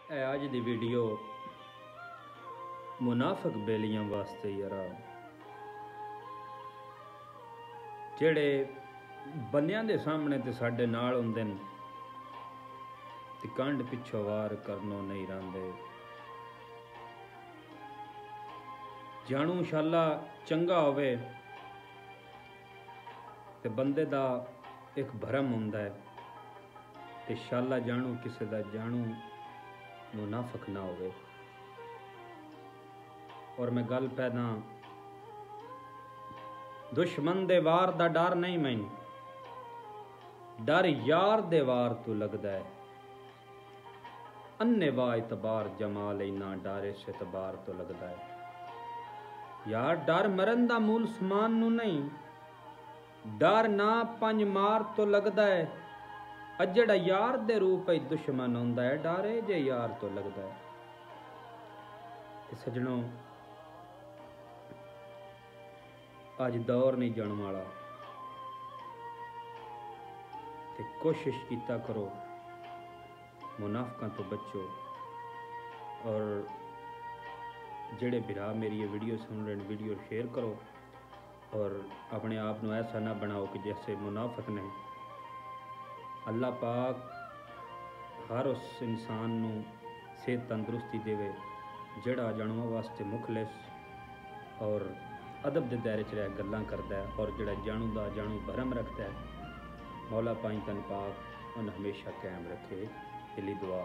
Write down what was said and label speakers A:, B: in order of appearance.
A: अज दी video मुनाफिक बेलियां वास्ते यारा जेड़े बंदियां दे सामने ते साडे नाल हुंदे न ते कंड पिछो वार करनो नहीं रहिंदे। जाणू शाला चंगा होवे ते बंदे दा एक भरम हुंदा है ते शाला जाणू किसे दा जाणू मुनाफिक ना होवे। और मैं गल पैदा दुश्मन दे वार दा डर नहीं मैनू, डर यार दे वार तो लगदा है। अन्ने वा इतबार जमाल इना डर इस इतबार तो लगदा है। यार डर मरन दा मूल समान नू नहीं, डर ना पंज मार तो लगदा है। अजड़ा यार दे रूप ही दुश्मन होंदा है, डर है जे यार तो लगदा है। सजनों अज दौर नहीं जाने वाला ते कोशिश कीता करो मुनाफिकां तो बचो। और जेड़े बिरा मेरी ये वीडियो सुन रहे हैं वीडियो शेयर करो और अपने आप को ऐसा ना बनाओ कि जैसे मुनाफिक ने। अल्लाह पाक हर उस इंसान नू सेहत तंदुरुस्ती देवे जड़ा जानवर वास्ते मुखलिस और अदब के दायरे च रह गल्लां करता है और जड़ा जानू दा जानू भरम रखता है। मौला पाई तन पाक उन्हें हमेशा कायम रखे। दिली दुआ।